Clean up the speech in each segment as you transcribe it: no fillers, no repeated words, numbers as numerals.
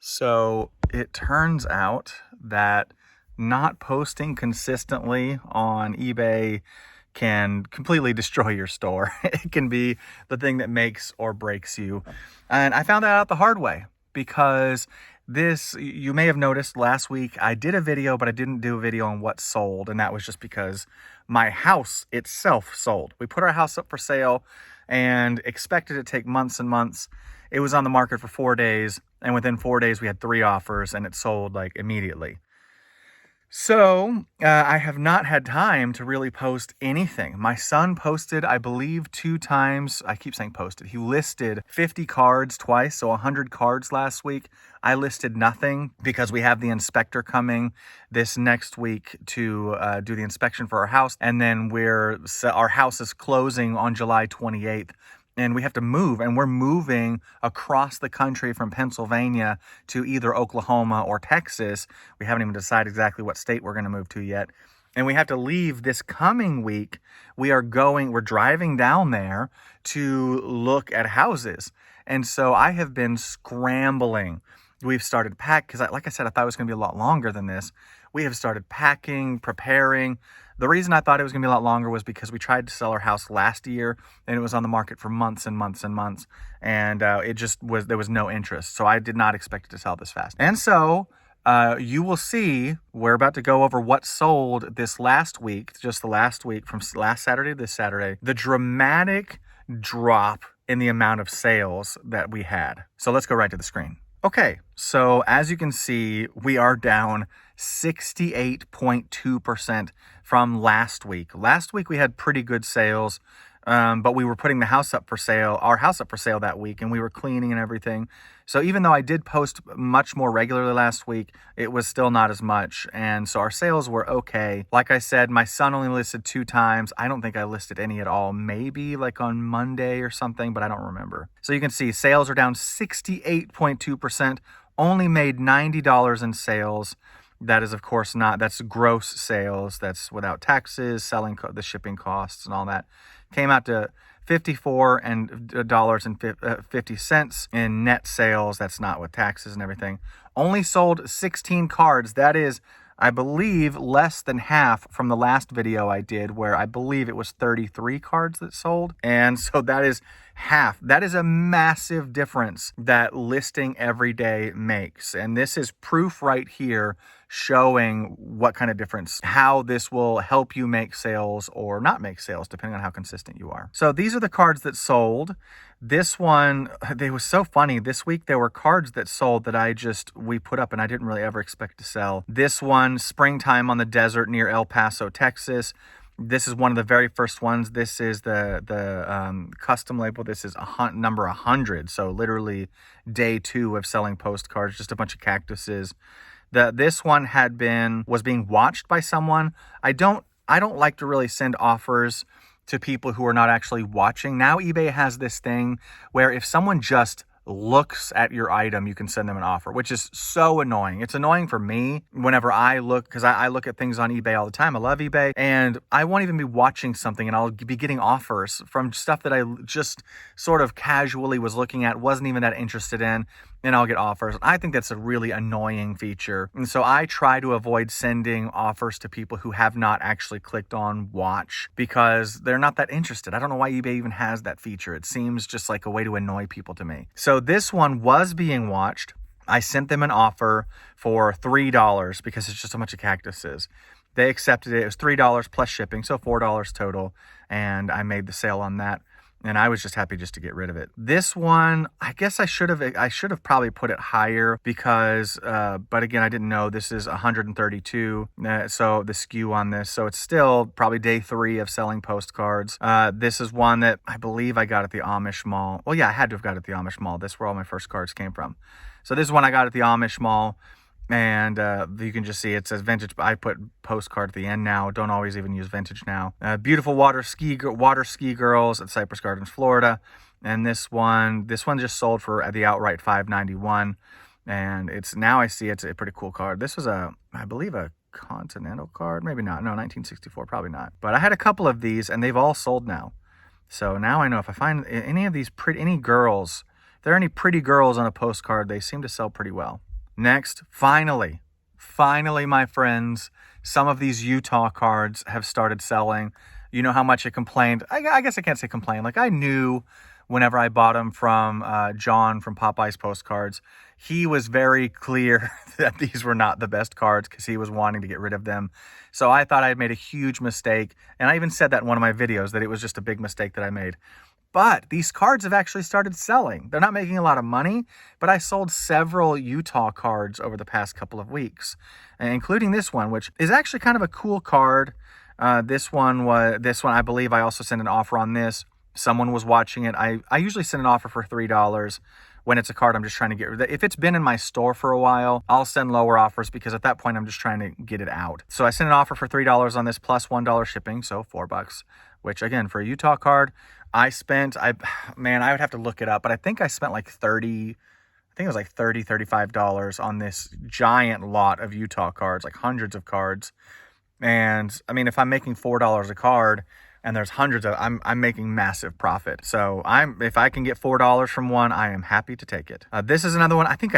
So it turns out that not posting consistently on eBay can completely destroy your store. It can be the thing that makes or breaks you. And I found that out the hard way because you may have noticed last week I did a video, but I didn't do a video on what sold. And that was just because my house itself sold. We put our house up for sale and expected it to take months and months. It was on the market for 4 days, and within 4 days we had 3 offers and it sold like immediately. So I have not had time to really post anything. My son posted, I believe, 2 times. I keep saying posted. He listed 50 cards twice, so 100 cards last week. I listed nothing because we have the inspector coming this next week to do the inspection for our house. And then our house is closing on July 28th. And we have to move, and we're moving across the country from Pennsylvania to either Oklahoma or Texas. We haven't even decided exactly what state we're going to move to yet. And we have to leave this coming week. We're driving down there to look at houses. And so I have been scrambling. We've started because like I said, I thought it was going to be a lot longer than this. We have started packing, preparing. The reason I thought it was going to be a lot longer was because we tried to sell our house last year and it was on the market for months and months and months. And there was no interest. So I did not expect it to sell this fast. And so you will see, we're about to go over what sold this last week, just the last week from last Saturday to this Saturday, the dramatic drop in the amount of sales that we had. So let's go right to the screen. Okay, so as you can see, we are down 68.2% from last week. Last week we had pretty good sales, but we were putting our house up for sale that week, and we were cleaning and everything. So even though I did post much more regularly last week, it was still not as much. And so our sales were okay. Like I said, my son only listed 2 times. I don't think I listed any at all. Maybe like on Monday or something, but I don't remember. So you can see sales are down 68.2%, only made $90 in sales. That is, of course, that's gross sales. That's without taxes, the shipping costs and all that. Came out to $54.50 in net sales. That's not with taxes and everything. Only sold 16 cards. That is, I believe, less than half from the last video I did, where I believe it was 33 cards that sold. And so that is half. That is a massive difference that listing every day makes. And this is proof right here showing what kind of difference, how this will help you make sales or not make sales, depending on how consistent you are. So these are the cards that sold. This one, it was so funny. This week there were cards that sold that we put up and I didn't really ever expect to sell. This one, Springtime on the Desert near El Paso, Texas. This is one of the very first ones. This is the custom label. This is number 100. So literally day 2 of selling postcards, just a bunch of cactuses. This one was being watched by someone. I don't like to really send offers to people who are not actually watching. Now eBay has this thing where if someone just looks at your item, you can send them an offer, which is so annoying. It's annoying for me whenever I look, because I look at things on eBay all the time. I love eBay, and I won't even be watching something and I'll be getting offers from stuff that I just sort of casually was looking at, wasn't even that interested in, and I'll get offers. I think that's a really annoying feature. And so I try to avoid sending offers to people who have not actually clicked on watch because they're not that interested. I don't know why eBay even has that feature. It seems just like a way to annoy people to me. So this one was being watched. I sent them an offer for $3 because it's just a bunch of cactuses. They accepted it. It was $3 plus shipping, so $4 total. And I made the sale on that. And I was just happy just to get rid of it. This one, I guess I should have probably put it higher because, but again, I didn't know. This is 132, so the SKU on this. So it's still probably day 3 of selling postcards. This is one that I believe I got at the Amish Mall. Well, yeah, I had to have got it at the Amish Mall. That's where all my first cards came from. So this is one I got at the Amish Mall. And you can just see it says vintage. I put postcard at the end now. Don't always even use vintage now. Beautiful water ski girls at Cypress Gardens, Florida. And this one just sold for the outright $5.91. And I see it's a pretty cool card. This was I believe a Continental card. Maybe not. No, 1964. Probably not. But I had a couple of these and they've all sold now. So now I know if I find any of these any girls, if there are any pretty girls on a postcard, they seem to sell pretty well. Next, finally, my friends, some of these Utah cards have started selling. You know how much I complained. I guess I can't say complain. Like, I knew whenever I bought them from John from Popeye's Postcards, he was very clear that these were not the best cards because he was wanting to get rid of them. So I thought I had made a huge mistake. And I even said that in one of my videos, that it was just a big mistake that I made. But these cards have actually started selling. They're not making a lot of money, but I sold several Utah cards over the past couple of weeks, including this one, which is actually kind of a cool card. This one, I believe I also sent an offer on this. Someone was watching it. I usually send an offer for $3 when it's a card I'm just trying to get rid of. If it's been in my store for a while, I'll send lower offers because at that point I'm just trying to get it out. So I sent an offer for $3 on this plus $1 shipping, so $4, which again, for a Utah card, I would have to look it up, but I think I spent like $35 on this giant lot of Utah cards, like hundreds of cards. And I mean, if I'm making $4 a card and there's hundreds of, I'm making massive profit. So if I can get $4 from one, I am happy to take it. This is another one. I think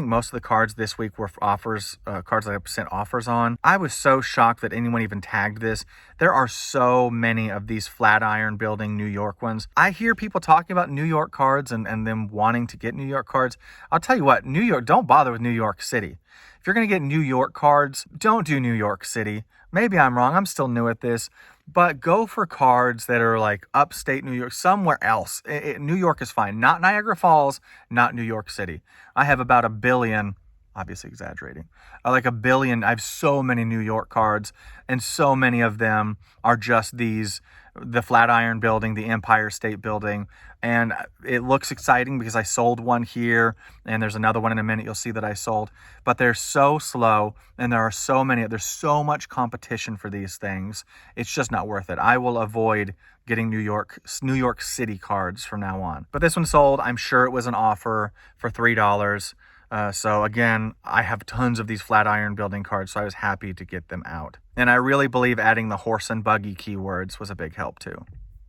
most of the cards this week were offers, cards that I sent offers on. I was so shocked that anyone even tagged this. There are so many of these Flatiron Building New York ones. I hear people talking about New York cards and them wanting to get New York cards. I'll tell you what, New York, don't bother with New York City. If you're going to get New York cards, don't do New York City. Maybe I'm wrong. I'm still new at this. But go for cards that are like upstate New York, somewhere else. New York is fine. Not Niagara Falls, not New York City. I have about 1 billion, obviously exaggerating, like 1 billion. I have so many New York cards, and so many of them are just the Flatiron Building, the Empire State Building. And it looks exciting because I sold one here, and there's another one in a minute you'll see that I sold. But they're so slow, and there's so much competition for these things. It's just not worth it. I will avoid getting New York City cards from now on. But this one sold. I'm sure it was an offer for $3. So again, I have tons of these Flatiron Building cards, so I was happy to get them out. And I really believe adding the horse and buggy keywords was a big help too.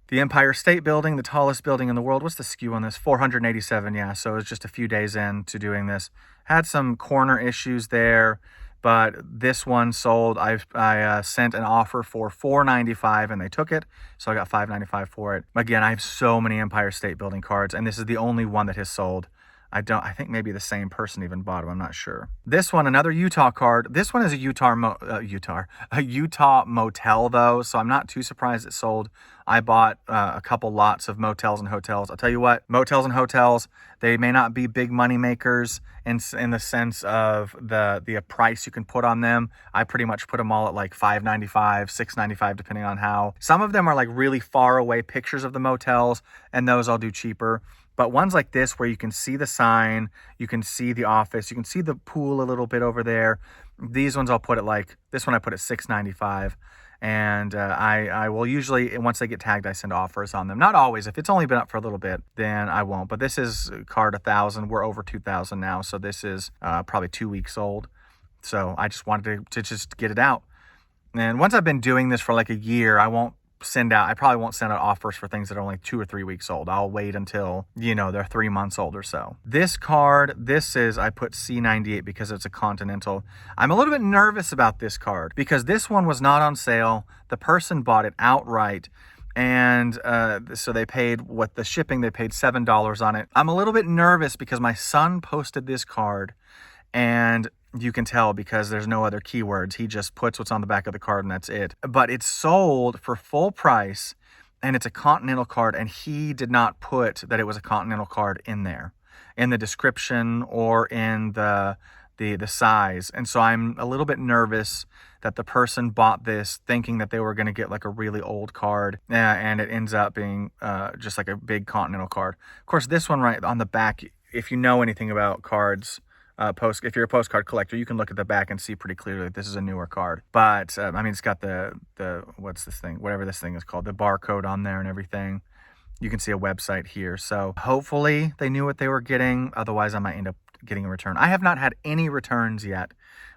The Empire State Building, the tallest building in the world. What's the SKU on this? 487, yeah. So it was just a few days into doing this. Had some corner issues there, but this one sold. I sent an offer for $495 and they took it. So I got $595 for it. Again, I have so many Empire State Building cards, and this is the only one that has sold. I think maybe the same person even bought them. I'm not sure. This one, another Utah card. This one is a Utah motel though, so I'm not too surprised it sold. I bought a couple lots of motels and hotels. I'll tell you what, motels and hotels, they may not be big money makers in the sense of the price you can put on them. I pretty much put them all at like $5.95, $6.95, depending on how. Some of them are like really far away pictures of the motels, and those I'll do cheaper. But ones like this where you can see the sign, you can see the office, you can see the pool a little bit over there. These ones I'll put at this one I put at $6.95. And I will usually, once they get tagged, I send offers on them. Not always. If it's only been up for a little bit, then I won't. But this is card 1,000. We're over 2,000 now. So this is probably 2 weeks old. So I just wanted to just get it out. And once I've been doing this for like a year, I probably won't send out offers for things that are only 2 or 3 weeks old. I'll wait until, they're 3 months old or so. This card, I put C98 because it's a Continental. I'm a little bit nervous about this card because this one was not on sale. The person bought it outright. And so they paid the shipping, they paid $7 on it. I'm a little bit nervous because my son posted this card, and you can tell because there's no other keywords. He just puts what's on the back of the card and that's it. But it's sold for full price, and it's a Continental card, and he did not put that it was a Continental card in there, in the description or in the size. And so I'm a little bit nervous that the person bought this thinking that they were going to get like a really old card, and it ends up being just like a big Continental card. Of course, this one right on the back, if you know anything about cards, if you're a postcard collector, you can look at the back and see pretty clearly that this is a newer card. But it's got the what's this thing, whatever this thing is called, the barcode on there and everything. You can see a website here. So hopefully they knew what they were getting. Otherwise, I might end up getting a return. I have not had any returns yet,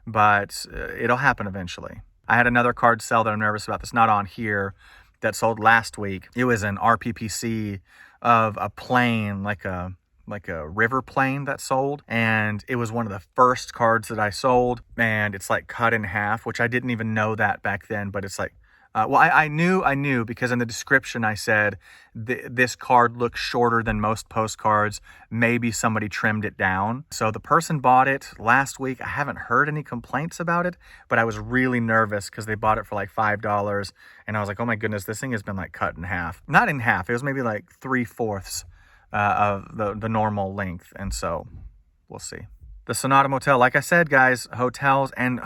but it'll happen eventually. I had another card sell that I'm nervous about that's not on here that sold last week. It was an RPPC of a plane, like a river plane that sold, and it was one of the first cards that I sold, and it's like cut in half, which I didn't even know that back then, but it's like, well, I knew because in the description I said, this card looks shorter than most postcards. Maybe somebody trimmed it down. So the person bought it last week. I haven't heard any complaints about it, but I was really nervous because they bought it for like $5. And I was like, oh my goodness, this thing has been like cut in half. Not in half. It was maybe like 3/4 of the normal length. And so we'll see. The Sonata Motel, like I said, guys, hotels, and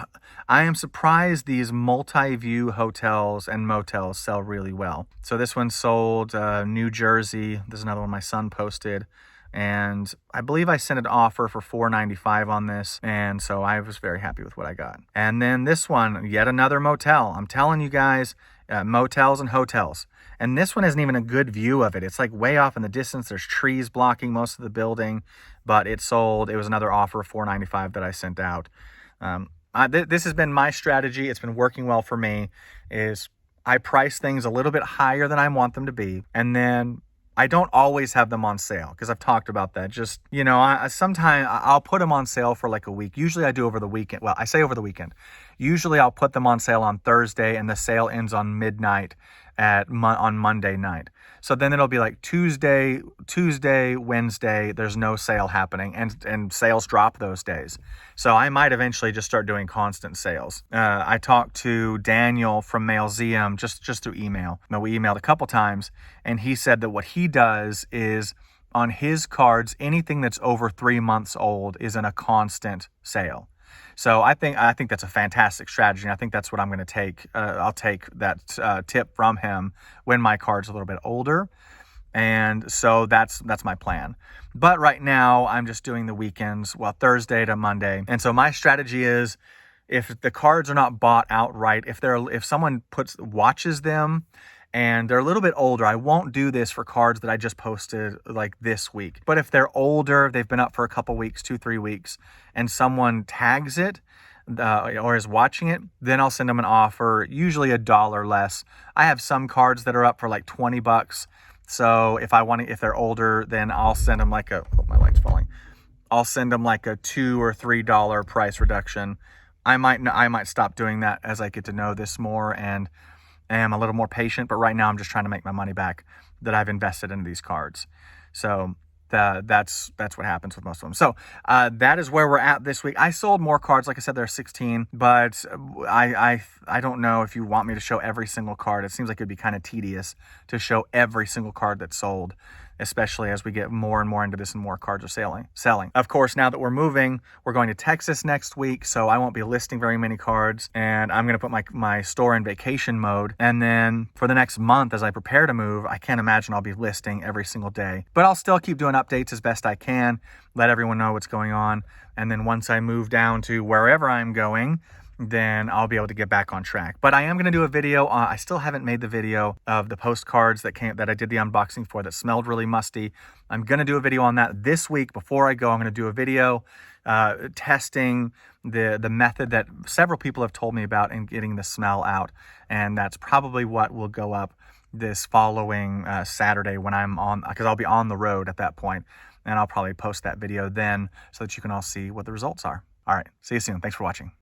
I am surprised these multi-view hotels and motels sell really well. So this one sold New Jersey. There's another one my son posted, and I believe I sent an offer for $4.95 on this, and so I was very happy with what I got. And then this one, yet another motel. I'm telling you guys, motels and hotels. And this one isn't even a good view of it. It's like way off in the distance. There's trees blocking most of the building, but it sold. It was another offer of $4.95 that I sent out. This has been my strategy. It's been working well for me. Is I price things a little bit higher than I want them to be, and then I don't always have them on sale because I've talked about that. Just, sometimes I'll put them on sale for like a week. Usually I do over the weekend. Well, I say over the weekend. Usually I'll put them on sale on Thursday and the sale ends on midnight on Monday night. So then it'll be like Tuesday, Wednesday, there's no sale happening, and sales drop those days. So I might eventually just start doing constant sales. I talked to Daniel from Mailseum just through email. Now, we emailed a couple times, and he said that what he does is on his cards, anything that's over 3 months old is in a constant sale. So I think that's a fantastic strategy. And I think that's what I'm going to take. I'll take that tip from him when my card's a little bit older. And so that's my plan. But right now I'm just doing the weekends, Thursday to Monday. And so my strategy is, if the cards are not bought outright, if someone watches them and they're a little bit older, I won't do this for cards that I just posted like this week. But if they're older, they've been up for a couple weeks, 2-3 weeks, and someone tags it or is watching it, then I'll send them an offer, usually $1 less. I have some cards that are up for like $20. So if they're older, then I'll send them my light's falling. I'll send them like a $2 or $3 price reduction. I might stop doing that as I get to know this more and am a little more patient, but right now I'm just trying to make my money back that I've invested in these cards. So that's what happens with most of them. So that is where we're at this week. I sold more cards. Like I said, there are 16, but I don't know if you want me to show every single card. It seems like it'd be kind of tedious to show every single card that's sold, especially as we get more and more into this and more cards are selling. Of course, now that we're moving, we're going to Texas next week, so I won't be listing very many cards, and I'm going to put my store in vacation mode. And then for the next month, as I prepare to move, I can't imagine I'll be listing every single day, but I'll still keep doing updates as best I can, let everyone know what's going on. And then once I move down to wherever I'm going, then I'll be able to get back on track. But I am going to do a video. I still haven't made the video of the postcards that I did the unboxing for that smelled really musty. I'm going to do a video on that this week. Before I go, I'm going to do a video testing the method that several people have told me about in getting the smell out. And that's probably what will go up this following Saturday when because I'll be on the road at that point, and I'll probably post that video then so that you can all see what the results are. All right. See you soon. Thanks for watching.